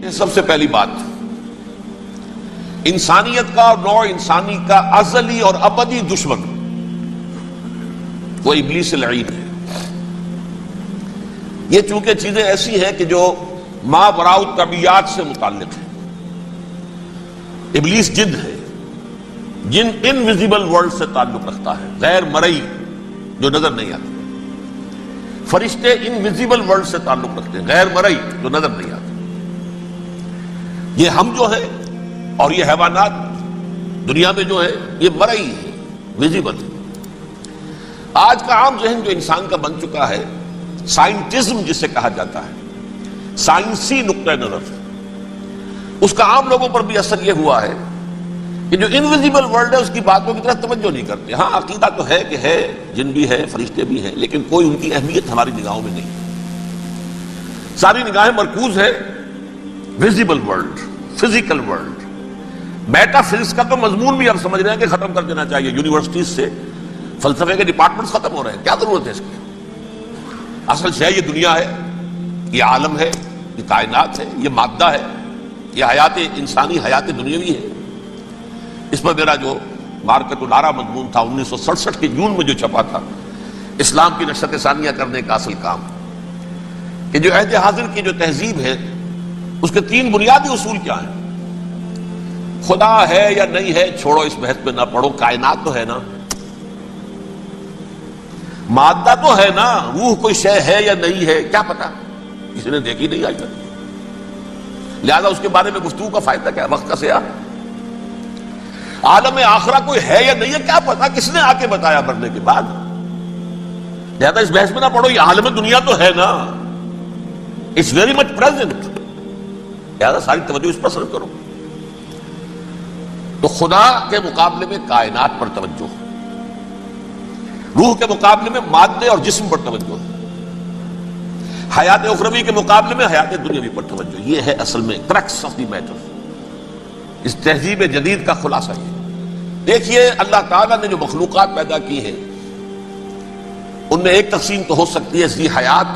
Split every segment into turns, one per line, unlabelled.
سب سے پہلی بات، انسانیت کا اور نوع انسانی کا ازلی اور ابدی دشمن وہ ابلیس لعین ہے۔ یہ چونکہ چیزیں ایسی ہیں کہ جو ما وراء الطبیعات سے متعلق ہے۔ ابلیس جن ہے، جن انویزیبل ورلڈ سے تعلق رکھتا ہے، غیر مرئی جو نظر نہیں آتی۔ فرشتے انویزیبل ورلڈ سے تعلق رکھتے ہیں، غیر مرئی جو نظر نہیں آتے۔ یہ ہم جو ہے اور یہ حیوانات دنیا میں جو ہے یہ مرئی ہے، ویزیبل ہے۔ آج کا عام ذہن جو انسان کا بن چکا ہے، سائنٹزم جسے کہا جاتا ہے، سائنسی نقطہ نظر، اس کا عام لوگوں پر بھی اثر یہ ہوا ہے کہ جو انویزیبل ورلڈ ہے اس کی باتوں کی طرف توجہ نہیں کرتے۔ ہاں عقیدہ تو ہے کہ ہے، جن بھی ہے، فرشتے بھی ہیں، لیکن کوئی ان کی اہمیت ہماری نگاہوں میں نہیں۔ ساری نگاہیں مرکوز ہے visible world, physical world. Meta physics کا تو مضمون بھی اب سمجھ رہے ہیں کہ ختم کر دینا چاہیے، یونیورسٹیز سے فلسفے کے ڈپارٹمنٹس ختم ہو رہے ہیں، کیا ضرورت ہے اس کی؟ اصل شے یہ دنیا ہے، یہ عالم ہے، یہ کائنات ہے، یہ مادہ ہے، یہ حیات انسانی، حیات دنیاوی ہے۔ اس پر میرا جو مارکت الارا مضمون تھا 1967 کے جون میں جو چھپا تھا، اسلام کی نشرت ثانیہ کرنے کا اصل کام، کہ جو عہد حاضر کی جو تہذیب ہے اس کے 3 بنیادی اصول کیا ہیں؟ خدا ہے یا نہیں ہے چھوڑو، اس بحث میں نہ پڑھو، کائنات تو ہے نا، مادہ تو ہے نا، روح کوئی شے ہے یا نہیں ہے کیا پتا، کسی نے دیکھی نہیں آج تک، لہذا اس کے بارے میں گفتگو کا فائدہ کیا، وقت کا سیاح۔ عالم آخرہ کوئی ہے یا نہیں ہے کیا پتا، کس نے آ کے بتایا مرنے کے بعد، لہذا اس بحث میں نہ پڑھو، یہ عالم دنیا تو ہے نا، اٹس ویری مچ پریزنٹ، لہذا ساری توجہ اس پر صرف کرو۔ تو خدا کے مقابلے میں کائنات پر توجہ، روح کے مقابلے میں مادے اور جسم پر توجہ، حیات اخروی کے مقابلے میں حیات دنیاوی پر توجہ۔ یہ ہے اصل میں کرکس آف دی میٹر، اس تہذیب جدید کا خلاصہ یہ۔ دیکھیے اللہ تعالیٰ نے جو مخلوقات پیدا کی ہیں ان میں ایک تقسیم تو ہو سکتی ہے ذی حیات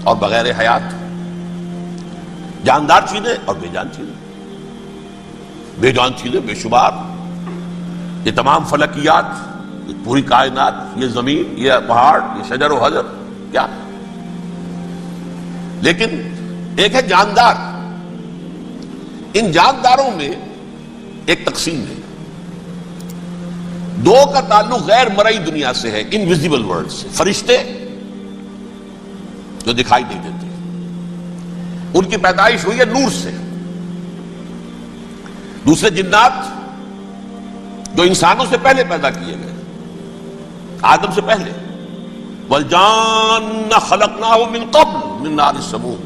اور بغیر حیات، جاندار چیزیں اور بے جان چیزیں۔ بے جان چیزیں بے شمار، یہ تمام فلکیات، یہ پوری کائنات، یہ زمین، یہ پہاڑ، یہ شجر و حجر، کیا؟ لیکن ایک ہے جاندار۔ ان جانداروں میں ایک تقسیم ہے، 2 کا تعلق غیر مرئی دنیا سے ہے، انویزیبل ورلڈ سے۔ فرشتے جو دکھائی نہیں دیتے، ان کی پیدائش ہوئی ہے نور سے۔ دوسرے جنات جو انسانوں سے پہلے پیدا کیے گئے، آدم سے پہلے، وَالْجَانَّ خَلَقْنَاهُ مِن قَبْلُ مِن نَارِ السَّمُومِ،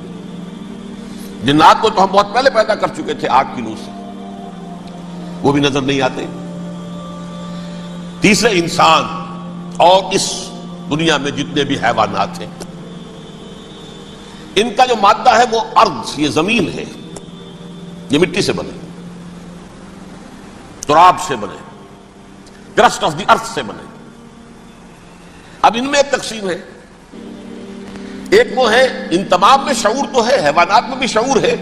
جنات کو تو ہم بہت پہلے پیدا کر چکے تھے آگ کی نور سے، وہ بھی نظر نہیں آتے۔ تیسرے انسان اور اس دنیا میں جتنے بھی حیوانات ہیں، ان کا جو مادہ ہے وہ ارض، یہ زمین ہے، یہ مٹی سے بنے، تراب سے بنے، کرسٹ آف دی ارتھ سے بنے۔ اب ان میں ایک تقسیم ہے، ایک وہ ہے ان تمام میں شعور تو ہے، حیوانات میں بھی شعور ہے،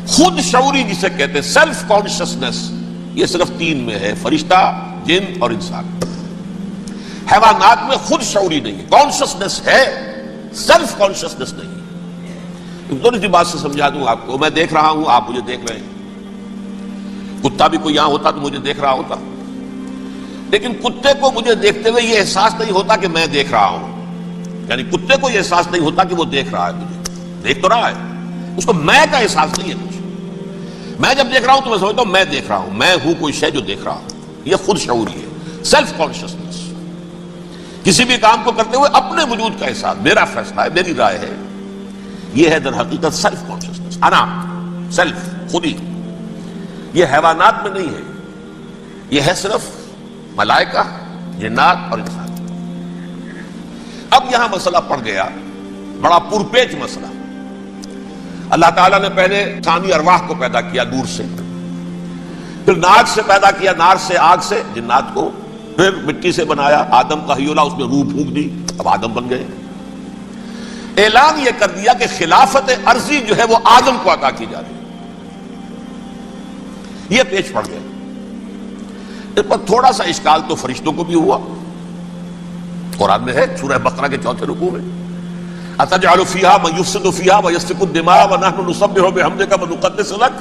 خود شعوری جسے کہتے ہیں سیلف کانشسنس، یہ صرف 3 میں ہے، فرشتہ، جن اور انسان۔ حیوانات میں خود شعوری نہیں ہے، کانشسنس ہے، سیلف کانشسنس نہیں ہے۔ تھوڑی سی بات سے سمجھا دوں آپ کو، میں دیکھ رہا ہوں، آپ مجھے دیکھ رہے ہیں، کتا بھی کوئی یہاں ہوتا تو مجھے دیکھ رہا ہوتا، لیکن کتے کو مجھے دیکھتے ہوئے یہ احساس نہیں ہوتا کہ میں دیکھ رہا ہوں، یعنی کتے کو یہ احساس نہیں ہوتا کہ وہ دیکھ رہا ہے، مجھے دیکھ تو رہا ہے، اس کو میں کا احساس نہیں ہے کچھ۔ میں جب دیکھ رہا ہوں تو میں سمجھتا ہوں میں دیکھ رہا ہوں، میں ہوں کوئی شے جو دیکھ رہا ہوں، یہ خود شعوری ہے، سیلف کانشسنس۔ کسی بھی کام کو کرتے ہوئے اپنے وجود کا احساس، میرا فیصلہ ہے، میری رائے ہے، یہ ہے در حقیقت سیلف کانشسنس، انا، سیلف، خودی۔ یہ حیوانات میں نہیں ہے، یہ ہے صرف ملائکہ، جنات اور انسان۔ اب یہاں مسئلہ پڑ گیا، بڑا پرپیچ مسئلہ۔ اللہ تعالیٰ نے پہلے ثانی ارواح کو پیدا کیا نور سے، پھر نار سے پیدا کیا، نار سے، آگ سے جنات کو، پھر مٹی سے بنایا، آدم کا حی اللہ، اس میں روح پھونک دی، اب آدم بن گئے۔ اعلان یہ کر دیا کہ خلافت عرضی جو ہے وہ آدم کو عطا کی جا رہی ہے. یہ پیش پڑ گیا. اس پر تھوڑا سا اشکال تو فرشتوں کو بھی ہوا. قرآن میں ہے سورہ بقرہ کے 4 رکوع میں اتجعل فیہا من یفسد فیہا ویسفک الدماء ونحن نسبح بحمدک ونقدس لک.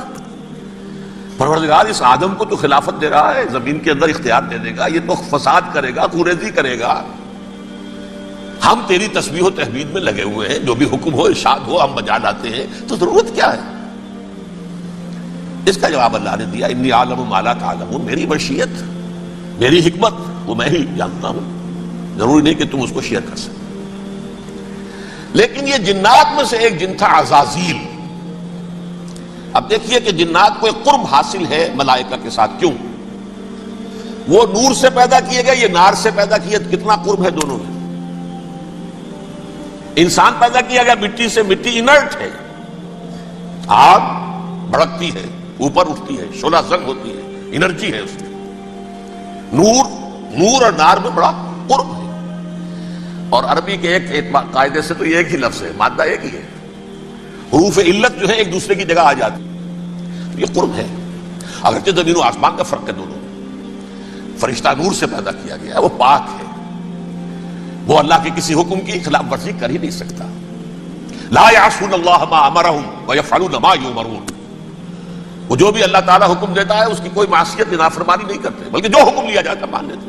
پروردگار اس آدم کو تو خلافت دے رہا ہے، زمین کے اندر اختیار دے دے گا، یہ تو فساد کرے گا، کوریزی کرے گا، ہم تیری تسبیح و تحمید میں لگے ہوئے ہیں، جو بھی حکم ہو ارشاد ہو ہم بجا لاتے ہیں، تو ضرورت کیا ہے؟ اس کا جواب اللہ نے دیا انی اعلم ما لا تعلمون. میری مشیت، میری حکمت وہ میں ہی جانتا ہوں، ضروری نہیں کہ تم اس کو شیئر کر سکتے. لیکن یہ جنات میں سے ایک جن تھا عزازیل. اب دیکھیے کہ جنات کو ایک قرب حاصل ہے ملائکہ کے ساتھ. کیوں؟ وہ نور سے پیدا کیے گئے، یہ نار سے پیدا کیے، کتنا قرب ہے دونوں میں. انسان پیدا کیا گیا مٹی سے، مٹی انرٹ ہے، آگ بھڑکتی ہے، اوپر اٹھتی ہے، شعلہ زن ہوتی ہے، انرجی ہے اس میں. نور اور نار میں بڑا قرب ہے. اور عربی کے ایک قاعدے سے تو یہ ایک ہی لفظ ہے، مادہ ایک ہی ہے، حروف علت جو ہے ایک دوسرے کی جگہ آ جاتی. یہ قرب ہے، اگرچہ زمین و آسمان کا فرق ہے دونوں. فرشتہ نور سے پیدا کیا گیا ہے، وہ پاک ہے، وہ اللہ کے کسی حکم کی خلاف ورزی کر ہی نہیں سکتا. لا یعصون اللہ ما امرهم ویفعلون ما یؤمرون. وہ جو بھی اللہ تعالیٰ حکم دیتا ہے اس کی کوئی معصیت کی نافرمانی نہیں کرتے، بلکہ جو حکم لیا جاتا مان لیتے.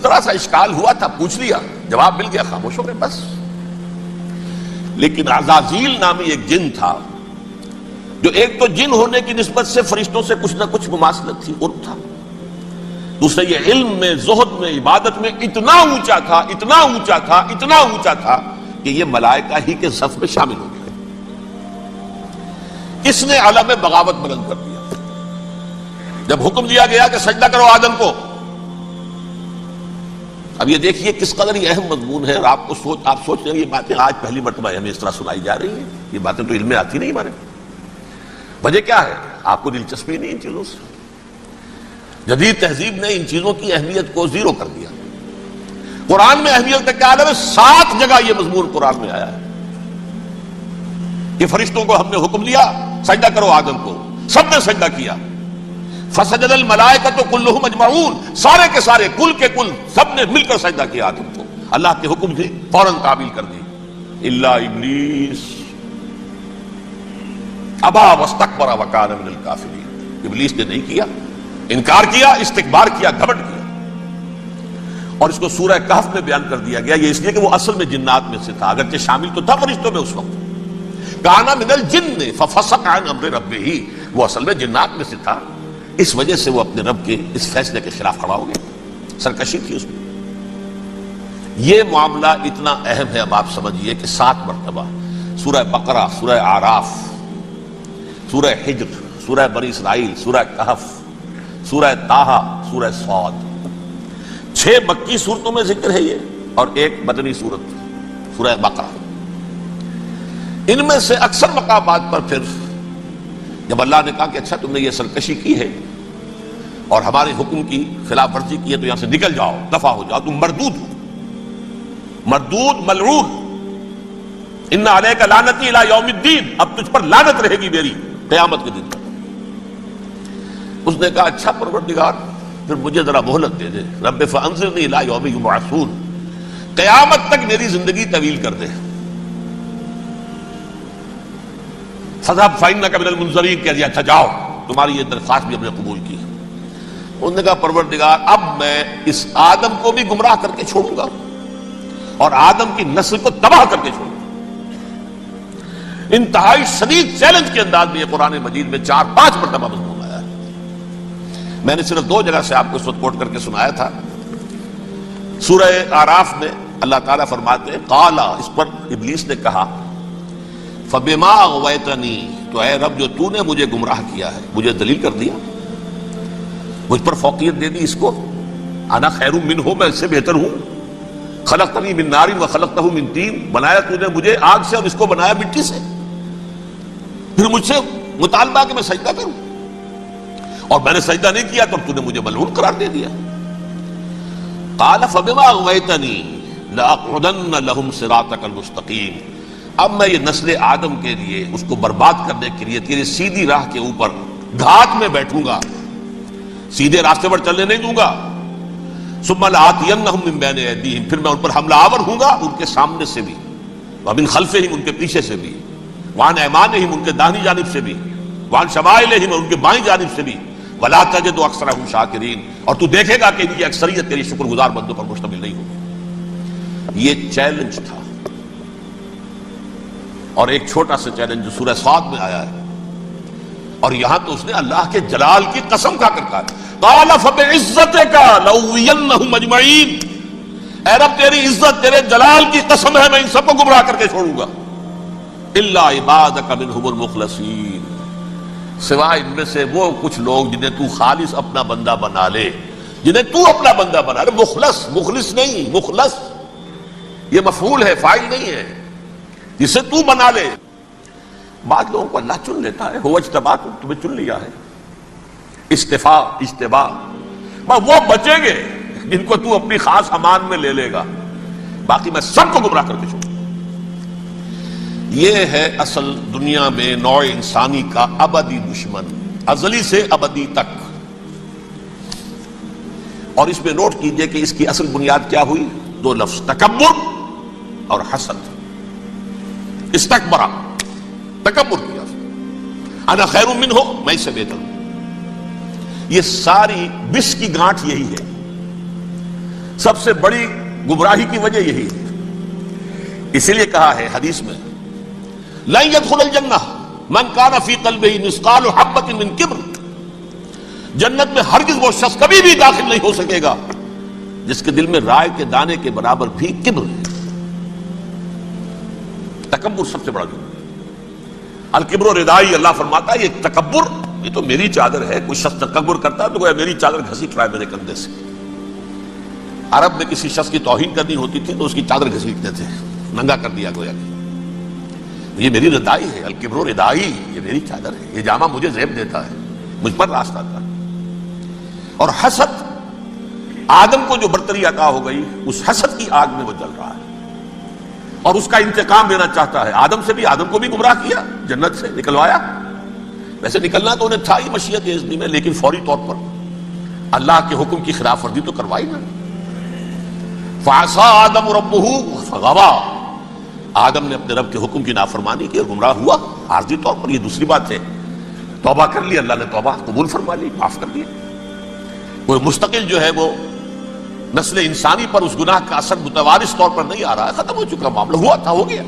ذرا سا اشکال ہوا تھا، پوچھ لیا، جواب مل گیا، خاموش ہو گئے بس. لیکن عزازیل نامی ایک جن تھا جو ایک تو جن ہونے کی نسبت سے فرشتوں سے کچھ نہ کچھ مماثلت تھی، قرب تھا. دوسرے یہ علم میں، زہد میں، عبادت میں اتنا اونچا تھا، اتنا اونچا تھا، اتنا اونچا تھا کہ یہ ملائکہ ہی کے صف میں شامل ہو گئے. اس نے علم بغاوت بلند کر دیا. جب حکم دیا گیا کہ سجدہ کرو آدم کو، اب یہ دیکھیے کس قدر یہ اہم مضمون ہے. اور آپ سوچ رہے ہیں یہ باتیں آج پہلی مرتبہ ہمیں اس طرح سنائی جا رہی ہیں. یہ باتیں تو علم میں آتی نہیں ہمارے. وجہ کیا ہے؟ آپ کو دلچسپی نہیں ان چیزوں سے. جدید تہذیب نے ان چیزوں کی اہمیت کو زیرو کر دیا. قرآن میں اہمیت کا عالم ہے، 7 جگہ یہ مضمون قرآن میں آیا ہے کہ فرشتوں کو ہم نے حکم دیا سجدہ کرو آدم کو، سب نے سجدہ کیا. فسجد الملائکۃ کلھم اجمعون، سارے کے سارے، کل کے کل، سب نے مل کر سجدہ کیا آدم کو. اللہ کے حکم سے فوراً تعمیل کر دی. الا ابلیس ابا واستکبر وکان من الکافرین. ابلیس نے نہیں کیا، انکار کیا، استکبار کیا، گھمنڈ کیا. اور اس کو سورہ کہف میں بیان کر دیا گیا. یہ اس لیے کہ وہ اصل میں جنات میں سے تھا، اگرچہ شامل تو تھا فرشتوں میں اس وقت. کان من الجن ففسق عن امر ربہ، وہ اصل میں جنات میں سے تھا، اس وجہ سے وہ اپنے رب کے اس فیصلے کے خلاف کھڑا ہو گیا. سرکشی تھی اس میں. یہ معاملہ اتنا اہم ہے، اب آپ سمجھیے کہ 7 مرتبہ سورہ بقرہ، سورہ اعراف، سورہ حجر، سورہ بنی اسرائیل، سورہ کہف، سورہ طٰہٰ، سورہ صاد، 6 مکی صورتوں میں ذکر ہے یہ، اور ایک مدنی صورت سورہ بقرہ. ان میں سے اکثر مقامات پر پھر جب اللہ نے کہا کہ اچھا تم نے یہ سرکشی کی ہے اور ہمارے حکم کی خلاف ورزی کی ہے تو یہاں سے نکل جاؤ، دفع ہو جاؤ، تم مردود ہو، مردود، ملعون. ان علیک لعنتی الی یوم الدین، اب تجھ پر لعنت رہے گی میری قیامت کے دن تک. اس نے کہا اچھا پروردگار پھر مجھے ذرا مہلت دے دے، رب فانظرنی الی یوم یبعثون، قیامت تک میری زندگی طویل کر دے. فذهب فإنك من المنظرین، کہہ دیا اچھا جاؤ، تمہاری یہ درخواست بھی ہم نے قبول کی. انہوں نے کہا پروردگار اب میں اس آدم کو بھی گمراہ کر کے چھوڑوں گا اور آدم کی نسل کو تباہ کر کے چھوڑوں گا. انتہائی شدید چیلنج کے انداز میں یہ قرآن مجید میں 4-5 مرتبہ مضمون آیا ہے. میں نے صرف 2 جگہ سے آپ کو اس وقت کوٹ کر کے سنایا تھا. سورہ اعراف میں اللہ تعالیٰ فرماتے ہیں قال، اس پر ابلیس نے کہا فبما اغویتنی، تو اے رب جو تو نے مجھے گمراہ کیا ہے، مجھے دلیل کر دیا، مجھ پر فوقیت دے دی اس کو. انا خیر منہ، میں اس سے بہتر ہوں. خلقتنی من نار وخلقتہ من طین، بنایا تو نے مجھے آگ سے اور اس کو بنایا مٹی سے. پھر مجھ سے مطالبہ کہ میں سجدہ کروں، اور میں نے سجدہ نہیں کیا تو نے مجھے ملعون قرار دے دیا. قال فبما اغویتنی لأقعدن لهم صراطک المستقیم، اب میں یہ نسل آدم کے لیے اس کو برباد کرنے کے لیے تیری سیدھی راہ کے اوپر گھات میں بیٹھوں گا، سیدھے راستے پر چلنے نہیں دوں گا. ثم لآتینہم من بین ایدیہم، پھر میں ان پر حملہ آور ہوں گا، ان کے سامنے سے بھی، ومن خلفہم، ان کے پیچھے سے بھی، وعن ایمانہم، ان کے داہنی جانب سے بھی، وعن شمائلہم، ان کے بائیں جانب سے بھی، ولا تجد اکثرہم شاکرین، اور تو دیکھے گا کہ ان کی اکثریت تیری شکر گزار بندوں پر مشتمل نہیں ہوگی. یہ چیلنج تھا. اور ایک چھوٹا سا چیلنج جو سورہ صاد میں آیا ہے، اور یہاں تو اس نے اللہ کے جلال کی قسم کھا کر کہا، قال فبعزتک لأغوینہم اجمعین، اے رب تیری عزت، تیرے جلال کی قسم ہے میں ان سب کو گمراہ کر کے چھوڑوں گا، الا عبادک منہم المخلصین، سوائے ان میں سے وہ کچھ لوگ جنہیں تو خالص اپنا بندہ بنا لے، جنہیں تو اپنا بندہ بنا لے. مخلص، مخلص نہیں، مخلص یہ مفعول ہے، فاعل نہیں ہے، جسے تو بنا لے. بعض لوگوں کو اللہ چن لیتا ہے، هو اجتباکم، تمہیں چن لیا ہے. استفاء، اجتباء، وہ بچیں گے جن کو تو اپنی خاص امان میں لے لے گا، باقی میں سب کو گمراہ کر کے چھوڑوں. یہ ہے اصل دنیا میں نوع انسانی کا ابدی دشمن، ازلی سے ابدی تک. اور اس میں نوٹ کیجئے کہ اس کی اصل بنیاد کیا ہوئی؟ دو لفظ، تکبر اور حسد. استکبرا، تکبر کیا، انا خیر منہ، میں اس سے بہتر ہوں. یہ ساری بس کی گانٹھ یہی ہے، سب سے بڑی گمراہی کی وجہ یہی ہے. اسی لیے کہا ہے حدیث میں، لن يدخل الجنہ من کان فی قلبہ مثقال حبۃ من کبر، جنت میں ہرگز وہ شخص کبھی بھی داخل نہیں ہو سکے گا جس کے دل میں رائے کے دانے کے برابر بھی کبر ہے. تکبر سب سے بڑا جرم ہے. الکبر ردائی، اللہ فرماتا ہے یہ تکبر، یہ تو میری چادر ہے. کوئی شخص تکبر کرتا ہے تو گویا میری چادر گھسیٹ رہا ہے میرے کندھے سے. عرب میں کسی شخص کی توہین کرنی ہوتی تھی تو اس کی چادر گھسیٹتے تھے، ننگا کر دیا گویا کہ یہ میری ردائی ہے. الکبر ردائی، یہ میری چادر ہے، یہ جامہ مجھے زیب دیتا ہے، مجھ پر راستہ تھا. اور حسد، آدم کو جو برتری عطا ہو گئی، اس حسد کی آگ میں وہ جل رہا ہے اور اس کا انتقام لینا چاہتا ہے. آدم سے بھی، آدم کو بھی گمراہ کیا، جنت سے نکلوایا. ویسے نکلنا تو انہیں تھا ہی مشیت اذنی میں، لیکن فوری طور پر اللہ کے حکم کی خلاف ورزی تو کروائی نا. فعصى آدم ربہ فغوى، آدم نے اپنے رب کے حکم کی نافرمانی کی اور گمراہ ہوا عارضی طور پر. یہ دوسری بات ہے، توبہ کر لی، اللہ نے توبہ قبول فرما لی، معاف کر دیا. وہ مستقل جو ہے وہ نسل انسانی پر اس گناہ کا اثر متوارث طور پر نہیں آ رہا ہے، ختم ہو چکا معاملہ، ہوا تھا، ہو گیا.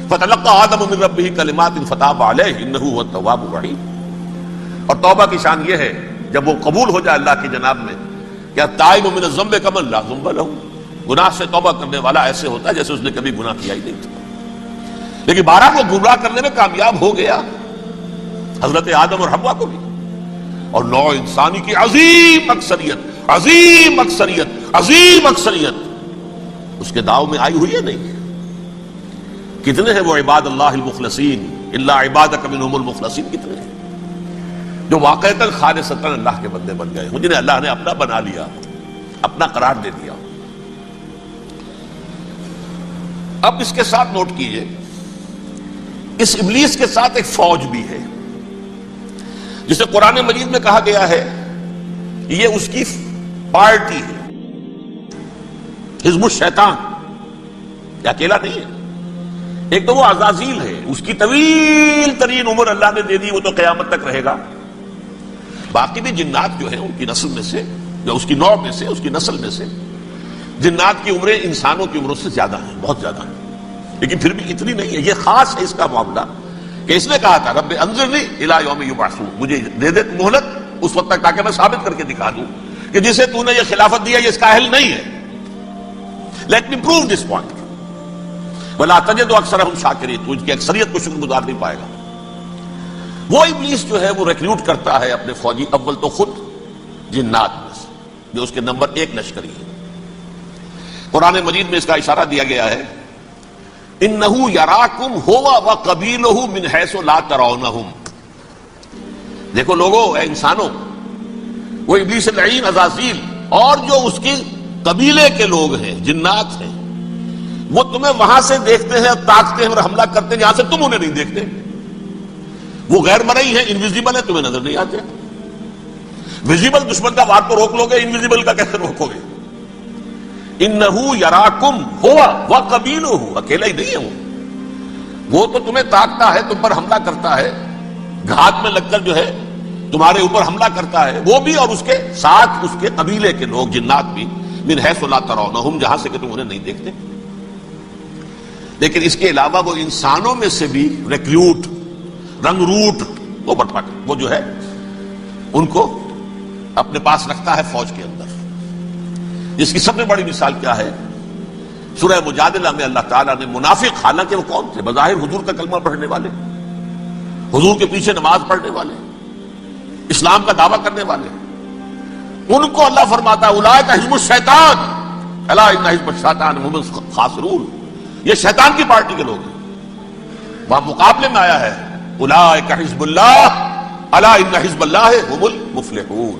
فتلقى آدم من ربہ کلمات فتاب علیہ انہ هو التواب الرحیم. اور توبہ کی شان یہ ہے جب وہ قبول ہو جائے اللہ کی جناب میں، کیا تائب من الذنب کمن لا ذنب له، گناہ سے توبہ کرنے والا ایسے ہوتا ہے جیسے اس نے کبھی گناہ کیا ہی نہیں تھا. لیکن بارہ کو گمراہ کرنے میں کامیاب ہو گیا، حضرت آدم اور حوا کو بھی. اور نوع انسانی کی عظیم اکثریت، عظیم اکثریت، عظیم اکثریت اس کے داؤ میں آئی ہوئی ہے نہیں. کتنے ہیں وہ عباد اللہ المخلصین، الا عبادک منہم المخلصین، کتنے ہیں جو واقعتاً خالصتاً اللہ کے بندے بن گئے، جنہیں اللہ نے اپنا بنا لیا، اپنا قرار دے دیا. اب اس کے ساتھ نوٹ کیجئے، اس ابلیس کے ساتھ ایک فوج بھی ہے جسے قرآن مجید میں کہا گیا ہے یہ اس کی پارٹی ہے، حزب الشیطان. یہ اکیلا نہیں ہے، ایک تو وہ عزازیل ہے، اس کی طویل ترین عمر اللہ نے دے دی، وہ تو قیامت تک رہے گا. باقی بھی جنات جو ہیں ان کی نسل میں سے، یا اس کی نوع میں سے، اس کی نسل میں سے، جنات کی عمریں انسانوں کی عمروں سے زیادہ ہیں، بہت زیادہ ہیں، لیکن پھر بھی اتنی نہیں ہے. یہ خاص ہے اس کا معاملہ کہ اس نے کہا تھا رب انظرنی الی یوم یبعثون، مجھے دے دے مہلت اس وقت تک تاکہ میں ثابت کر کے دکھا دوں کہ جسے تو نے یہ خلافت دیا یہ اس کا اہل نہیں ہے. Let me prove this point. ولا تجد اکثرہم شاکرین، تو ان کی اکثریت کو شکر گزار نہیں پائے گا. وہ ابلیس جو ہے وہ ریکروٹ کرتا ہے اپنے فوجی، اول تو خود جنات میں سے جو اس کے نمبر 1 لشکری ہے. قرآن مجید میں اس کا اشارہ دیا گیا ہے، انہ یراکم ہو وقبیلہ من حیث لا ترونہم. دیکھو لوگو، اے انسانوں، وہ ابلیس لعین عزازیل اور جو اس کے قبیلے کے لوگ ہیں، جنات ہیں، وہ تمہیں وہاں سے دیکھتے ہیں اور تاکتے ہیں اور حملہ کرتے ہیں جہاں سے تم انہیں نہیں دیکھتے. وہ غیر مرئی ہیں، انویزیبل ہے، تمہیں نظر نہیں آتے. ویزیبل دشمن کا وار تو روک لو گے، انویزیبل کا کیسے روکو گے؟ انہو یراکم ہوا وقبیلہ، اکیلا ہی نہیں ہے وہ تو تمہیں تاکتا ہے، تم پر حملہ کرتا ہے، گھات میں لگ کر جو ہے تمہارے اوپر حملہ کرتا ہے، وہ بھی اور اس کے ساتھ اس کے قبیلے کے لوگ، جنات بھی، من حیث لا ترونہم، جہاں سے کہ تم انہیں نہیں دیکھتے. لیکن اس کے علاوہ وہ انسانوں میں سے بھی ریکریوٹ، رنگ روٹ، وہ جو ہے ان کو اپنے پاس رکھتا ہے فوج کے اندر. جس کی سب سے بڑی مثال کیا ہے؟ سورہ مجادلہ میں اللہ تعالیٰ نے منافق، حالانکہ وہ کون تھے؟ بظاہر حضور کا کلمہ پڑھنے والے، حضور کے پیچھے نماز پڑھنے والے، اسلام کا دعویٰ کرنے والے، ان کو اللہ فرماتا ہے اولئک حزب الشیطان الا ان حزب الشیطان هم الخاسرون، یہ شیطان کی پارٹی کے لوگ ہیں. وہاں مقابلے میں آیا ہے اولئک حزب اللہ الا ان حزب اللہ هم المفلحون.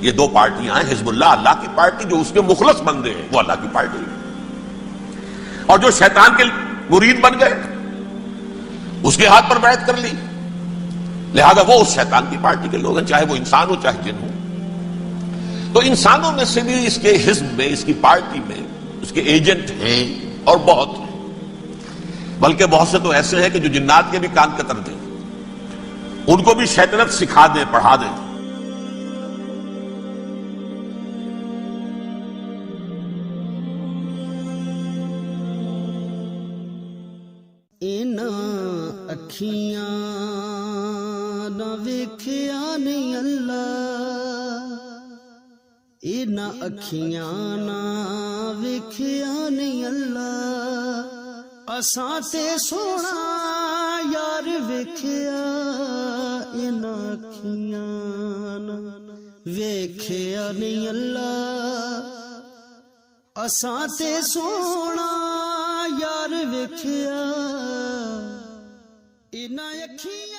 یہ دو پارٹیاں ہیں، حزب اللہ اللہ کی پارٹی جو اس کے مخلص بندے ہیں، وہ اللہ کی پارٹی ہے، اور جو شیطان کے مرید بن گئے اس کے ہاتھ پر بیعت کر لی، لہذا وہ اس شیطان کی پارٹی کے لوگ ہیں، چاہے وہ انسان ہو چاہے جن ہو. تو انسانوں میں سے بھی اس کے حزب میں، اس کی پارٹی میں اس کے ایجنٹ ہیں، اور بہت ہیں، بلکہ بہت سے تو ایسے ہیں کہ جو جنات کے بھی کان کتر دیں، ان کو بھی شیطنت سکھا دیں، پڑھا دیں.
اکھیاں نہ ویکھیا نہیں اللہ، انہاں اکھیاں نہ ویکھیا نہیں اللہ، اساں تے سونا یار ویکھیا، انہاں اکھیاں نہ ویکھیا نہیں اللہ، اساں تے سونا یار ویکھیا، انہاں اکھیاں